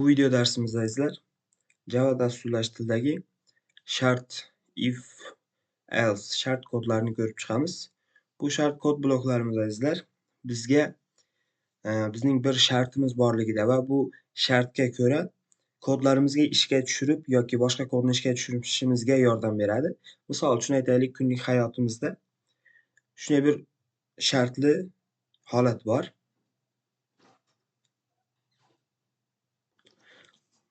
Bu video dersimizde Java dasturlash shart, if, else shart kodlarını görüp chiqamiz. Bu shart kod bloklarımızda bizga bizning bir shartimiz borligida va bu shartga ko'ra kodlarimizga ishga tushirib yoki boshqa kodni ishga tushirishimizga yordam beradi. Misol uchun aytaylik, kunlik hayotimizda shunday bir shartli holat bor.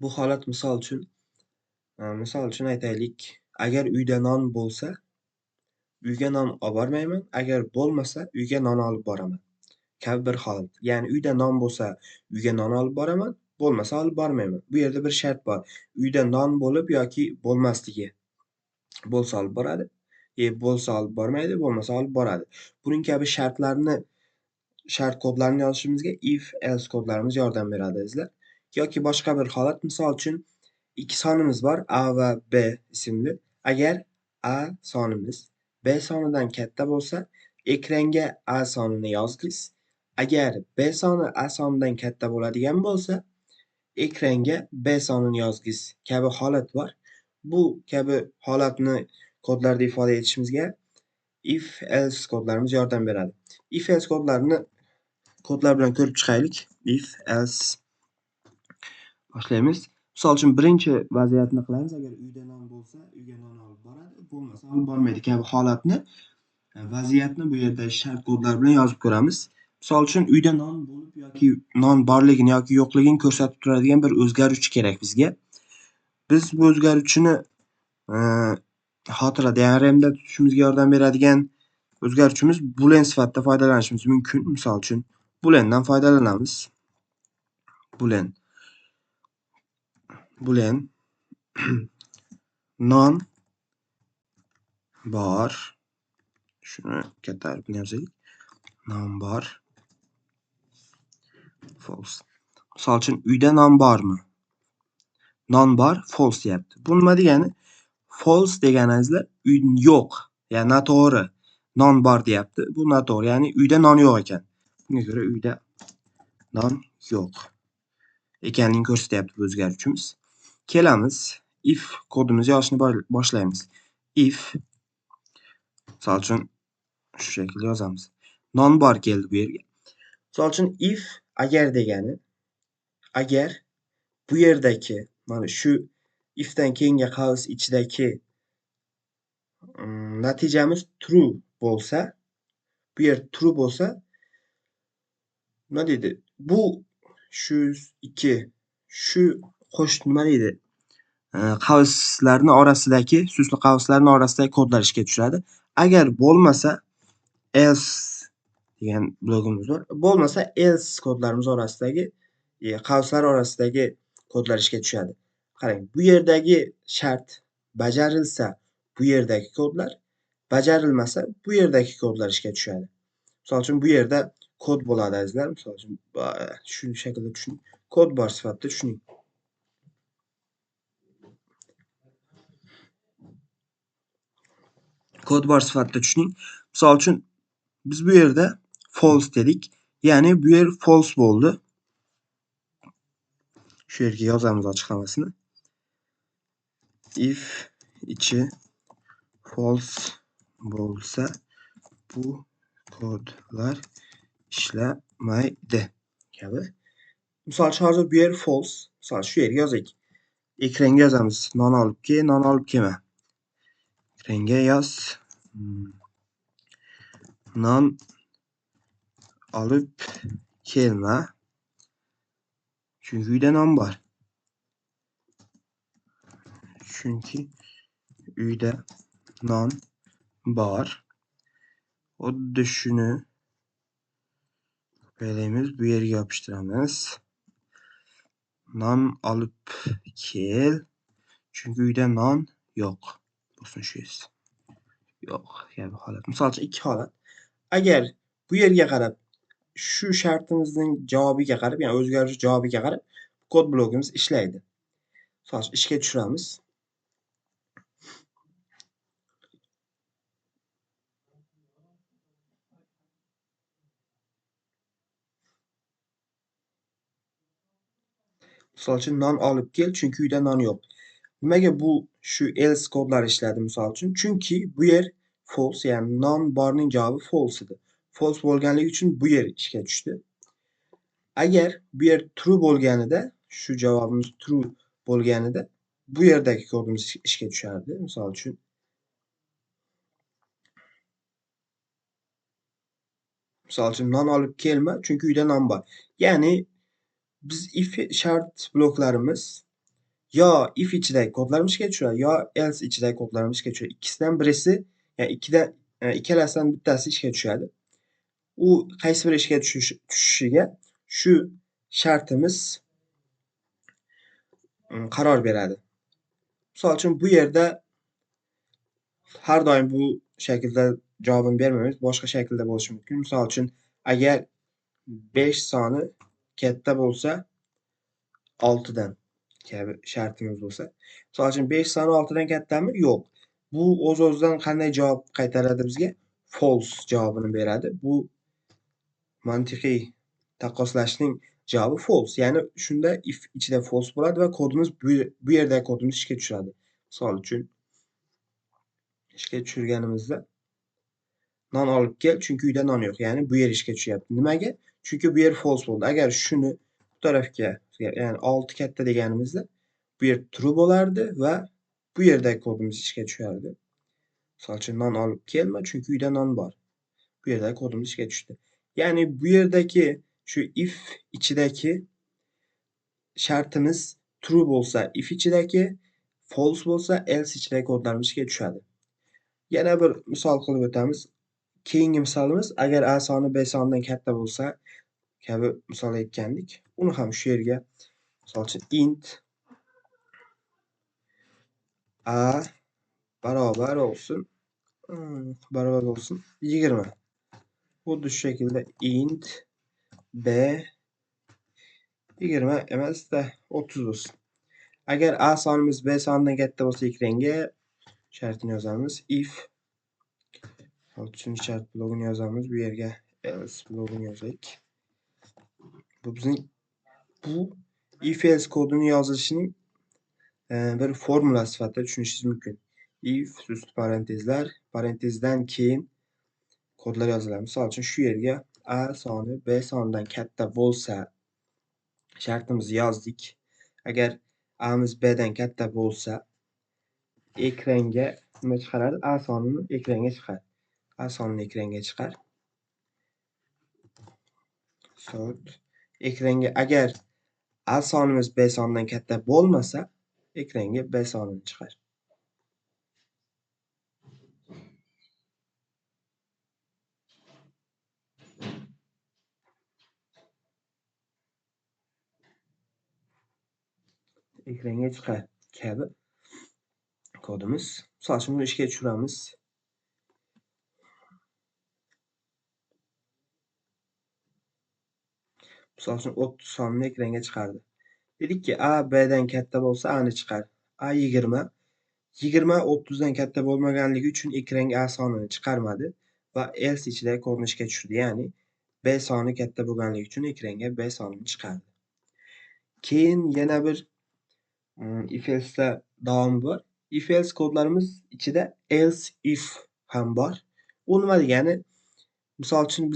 Bu holat misol uchun aytaylik, agar uyda non bo'lsa, uyga non olib bormayman, agar bo'lmasa uyga non olib boraman kabi bir holat. Ya'ni uyda non bo'lsa uyga non olib boraman, bo'lmasa olib bormayman. Bu yerda bir shart bor. Uyda non bo'lib yoki bo'lmasligi. Bo'lsa olib boradi, bo'lsa olib bormaydi, bo'lmasa olib boradi. Buning kabi shart kodlarini yozishimizga if, else kodlarimiz yordam beradi azizlar. Yoki boshqa bir holat, misol uchun ikki sonimiz bor, A va B ismli. Agar A sonimiz B sonidan katta bo'lsa, ekranga A sonini yozgiz. Agar B soni A sonidan katta bo'ladigan bo'lsa, ekranga B sonini yozgiz kabi holat bor. Bu kabi holatni kodlarda ifoda etishimizga if, else kodlarimiz yordam beradi. If, else kodlarini kodlar bilan ko'rib chiqaylik. If, else boshlaymiz. Misol uchun birinchi vaziyatni qilamiz. Agar uyda non bo'lsa, uyga non olib boradi, bo'lmasa olib bormaydi kabi holatni, vaziyatni bu yerda shart kodlar bilan yozib ko'ramiz. Misol uchun uyda non bo'lib yoki non borligini yoki yo'qligini ko'rsatib turadigan bir o'zgaruvchi kerak bizga. Biz bu o'zgaruvchini xotirada, ya'ni RAMda tutishimizga yordam beradigan o'zgaruvchimiz boolean sifatida foydalanishimiz mumkin. Misol uchun booleandan foydalanamiz. Boolean non bor. Shuni katta harf bilan yozaylik. Non bor. False. Misol uchun uyda non bormi? Non bor, false deyapti. Bu nima degani? False degani azizlar, uy yo'q. Ya'ni noto'g'ri. Non bor deyapti. Bu noto'g'ri. Ya'ni uyda non yo'q ekan. Bunga ko'ra uyda non yo'q ekanligini ko'rsatyapti bu o'zgaruvchimiz. Kelamiz, if kodimizni yozishni boshlaymiz. If, misol uchun shu shaklda yozamiz. Non bor keldi bu yerga. Misol uchun if agar degani, agar bu yerdagi mana shu ifdan keyingi qavs ichidagi natijamiz true bo'lsa, bu yer true bo'lsa, nima deydi? Bu shu nima deydi? Qavslarning orasidagi, susli qavslarning orasidagi kodlar ishga tushadi. Agar bo'lmasa else degan blogimiz bor. Bo'lmasa else kodlarimiz orasidagi, qavslar orasidagi kodlar ishga tushadi. Qarang, bu yerdagi shart bajarilsa, bu yerdagi kodlar, bajarilmasa, bu yerdagi kodlar ishga tushadi. Misol uchun bu yerda kod bo'ladi azizlar. Misol uchun shu shaklda tushuning. Kod bor sifatida tushuning. Kod bor sifatida tushuning. Misol uchun biz bu yerda false dedik. Ya'ni bu yer false bo'ldi. Shu yerga yozamiz ochiqlamasini. If ichi false bo'lsa, bu kodlar ishlamaydi kabi. Misol uchun hozir bu yer false. Misol shu yerga yozaylik. Ekranga yozamiz. Non olib kelma. Ekranga yoz. Non olib kelma. Chunki uyda non bor. Chunki uyda non bor. Xuddi shuni qo'yamiz, bu yerga yopishtiramiz. Non olib kel. Chunki uyda non yo'q. Bo'lsin shu yerda. Yo'q kabi holat. Misol uchun ikki holat. Agar bu yerga qarab, shu shartimizning javobiga qarab, ya'ni o'zgaruvchi javobiga qarab kod blogimiz ishlaydi. Misol uchun ishga tushiramiz. Misal üçün nan alıb gel, çünki uyda nan yox. Nimaga bu shu else kodlar ishladi misal üçün? Chunki bu yer false, ya'ni nan barning javobi false edi. False bo'lganligi uchun bu yer ishga tushdi. Agar bu yer true bo'lganida, shu javobimiz true bo'lganida bu yerdagi kodimiz ishga tushardi. Misol uchun non olib kelma, chunki uyda non bor. Ya'ni biz if shart bloklarimiz yo if ichidagi kodlarimiz ishga tushadi, yo else ichidagi kodlarimiz ishga tushadi. Ikkisidan birisi, ya'ni ikkalasidan bittasi ishga tushadi. U qaysi biri ishga tushishiga shu shartimiz qaror beradi. Misol uchun bu yerda har doim bu shaklda javobini bermaymiz, boshqa shaklda bo'lishi mumkin. Misol uchun agar 5 soni katta bo'lsa 6 dan kabi shartimiz bo'lsa, misol uchun 5 soni 6 dan kattami? Yo'q. Bu o'z-o'zidan qanday javob qaytaradi bizga? False javobini beradi. Bu mantiqiy taqqoslashning javobi false. Ya'ni shunda if ichida false bo'ladi va kodimiz bu yerdagi kodimiz ishga tushadi. Misol uchun ishga tushirganimizda non olib kel, chunki uyda non yo'q. Ya'ni bu yer ishga tushyapti. Nimaga? Chunki bu yer false bo'ldi. Agar shuni bu tarafga, ya'ni 6 katta deganimizda bu yer true bo'lardi va bu yerdagi kodimiz ishga tushardi. Misol uchun non olib kelma, chunki uyda non bor. Bu yerdagi kodimiz ishga tushdi. Ya'ni bu yerdagi shu if ichidagi shartimiz true bo'lsa, if ichidagi false bo'lsa, else ichidagi kodlarimiz ishga tushadi. Yana bir misol qilib o'tamiz. Keyingi misolimiz agar a soni b sonidan katta bo'lsa kabi misol aytgandik. Uni ham shu yerga misol uchun int a barobar bo'lsin 20. Xuddi shu shaklda int b 20 emasda 30 bo'lsin. Agar a sonimiz b sonidan katta bo'lsa ekranga shartini yozamiz. If uchinchi shart blogini yozamiz. Bu yerga else blogini yozaylik. Bu bizning if else kodini yozilishining bir formula sifatida tushunishingiz mumkin. If ust parantezlar, parantezdan keyin kodlar yoziladi. Misol uchun shu yerga a soni b sonidan katta bo'lsa shartimizni yozdik. Agar a'miz b'dan katta bo'lsa ekranga nima chiqaradi? A sonini ekranga chiqar. A sonini ekranga chiqar. Ekranga agar a sonimiz b sonidan katta bo'lmasa, ekranga b sonini chiqar. Ekranga chiqar kabi kodimiz. Misol uchun buni ishga tushiramiz. Misol uchun 30 sonini ekranga chiqardi. Dedikki a b'dan katta bo'lsa a ni chiqar. A 20. 20 30 dan katta bo'lmaganligi uchun ekranga a sonini chiqarmadi va else ichidagi kodni ishga tushirdi. Ya'ni b soni katta bo'lganligi uchun ekranga b sonini chiqardi. Keyin yana bir if else'da davomi bor. If else kodlarimiz ichida else if ham bor. U nima degani? Misol uchun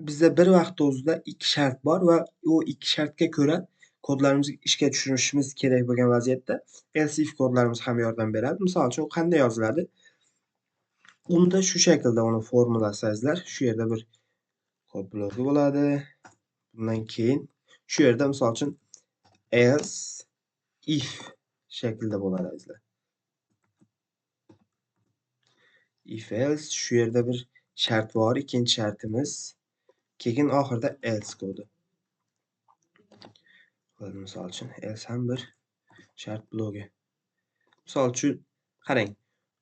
bizda bir vaqt o'zida ikki shart bor va u ikki shartga ko'ra kodlarimizni ishga tushirishimiz kerak bo'lgan vaziyatda else if kodlarimiz ham yordam beradi. Misol uchun qanday yoziladi? Unda shu shaklda uni formulasi azizlar. Shu yerda bir kod bloki bo'ladi. Bundan keyin shu yerda misol uchun else if shaklida bo'ladi azizlar. If else shu yerda bir shart bor, ikkinchi shartimiz. Keyin oxirida else kodi. Misol uchun else ham bir shart blogi. Misol uchun qarang,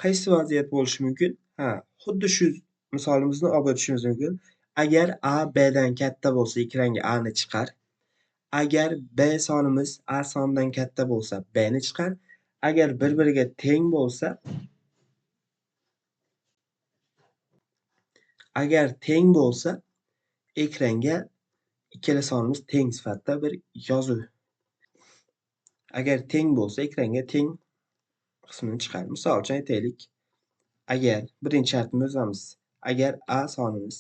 qaysi vaziyat bo'lishi mumkin? Xuddi shu misolimizni olib o'tishimiz mumkin. Agar a b'dan katta bo'lsa, ekranga a ni chiqar. Agar b sonimiz a sonidan katta bo'lsa, b ni chiqar. Agar bir-biriga teng bo'lsa, ekranga ikkala sonimiz teng sifatida bir yozuv Agar teng bo'lsa, ekranga teng qismini chiqar. Misol uchun aytaylik. Agar birinchi shartimiz o'zimiz. Agar A sonimiz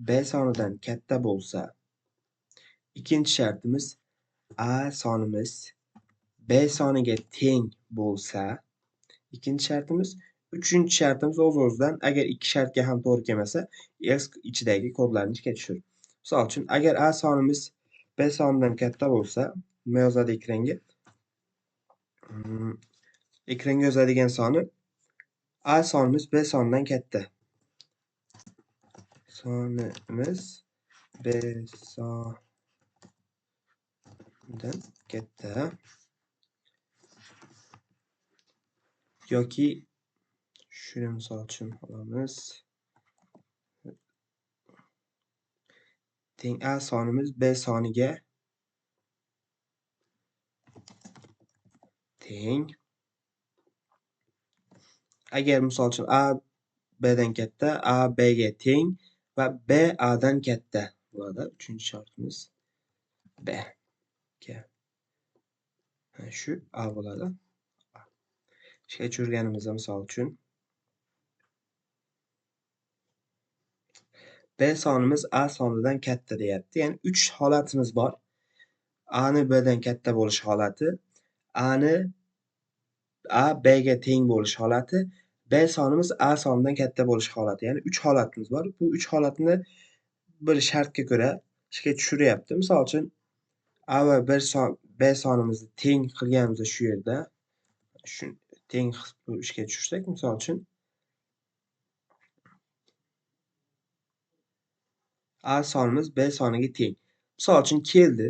B sonidan katta bo'lsa, ikkinchi shartimiz A sonimiz B soniga teng bo'lsa, ikkinchi shartimiz, uchinchi shartimiz o'z-o'zidan agar ikki shartga ham to'g'ri kelmasa, else ichidagi kodlarni ishga tushir. Misol uchun, agar A sonimiz B sonidan katta bo'lsa, nima yozadi ekranga? Ekranga yozadigan soni A sonimiz B sonidan katta. Sonimiz B sonidan katta. Yoki shuni misol uchun olamiz. Teng A sonimiz B soniga teng. Agar misol uchun A B'dan katta, A B'ga teng va B A'dan katta bo'ladi. Uchinchi shartimiz B ga. Shu A bo'ladi. Ishga tushirganimizda misol uchun B sonimiz A sonidan katta deyapti. Ya'ni 3 holatimiz bor. A ni B'dan katta bo'lish holati, A ni A B'ga teng bo'lish holati, B sonimiz A sonidan katta bo'lish holati. Ya'ni 3 holatimiz bor. Bu 3 holatni bir shartga ko'ra ishga tushiryapti. Misol uchun A va B sonimizni teng qilganimizda shu yerda teng ishga tushirsak, misol uchun A sonimiz B soniga teng. Misol uchun keldi,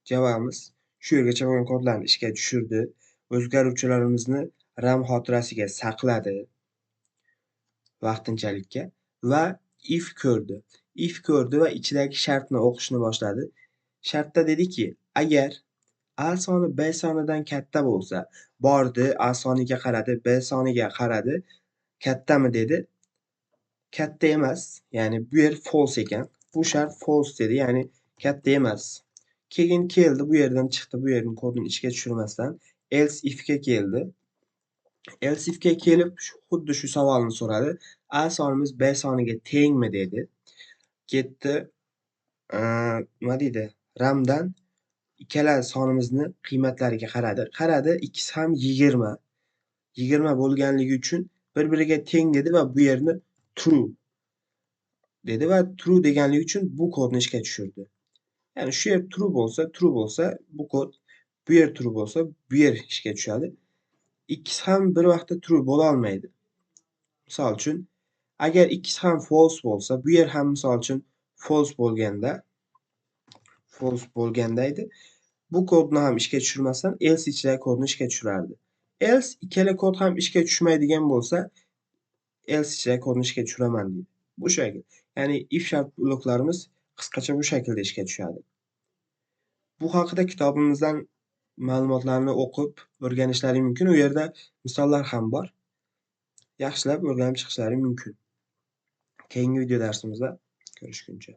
javobimiz shu yergacha bo'lgan kodlarni ishga tushirdi. O'zgaruvchilarimizni RAM xotirasiga saqladi vaqtinchalikka va if ko'rdi. If ko'rdi va ichidagi shartni o'qishni boshladi. Shartda dediki, agar A soni B sonidan katta bo'lsa, bordi, A soniga qaradi, B soniga qaradi, kattami dedi. Katta emas, ya'ni bu yer false ekan. Bu shart false dedi, ya'ni katta emas. Keyin keldi, bu yerdan chiqdi, bu yerning kodini ishga tushirmasdan else ifga keldi. Else ifga kelib xuddi shu savolni so'radi. A sonimiz B soniga tengmi dedi. Ketdi, nima deydi? RAMdan ikkala sonimizni qiymatlariga qaradi. Qaradi, ikkisi ham 20. 20 bo'lganligi uchun bir-biriga teng dedi va bu yerni true dedi va true deganligi uchun bu kodni ishga tushirdi. Ya'ni shu yer true bo'lsa, bu kod, bu yer true bo'lsa, bu yer ishga tushadi. Ikkisi ham bir vaqtda true bo'la olmaydi. Misol uchun, agar ikkisi ham false bo'lsa, bu yer ham misol uchun false bo'lganda edi. Bu kodni ham ishga tushirmasdan else ichidagi kodni ishga tushirardi. Else ikkala kod ham ishga tushmaydigan bo'lsa, else ichidagi kodni ishga tushiraman deydi. Bu shakl. Ya'ni if shart bloklarimiz qisqacha bu shaklda ishga tushadi. Bu haqida kitobimizdan ma'lumotlarni o'qib o'rganishlari mumkin. U yerda misollar ham bor. Yaxshilab o'rganib chiqishlari mumkin. Keyingi video darsimizda ko'rishguncha.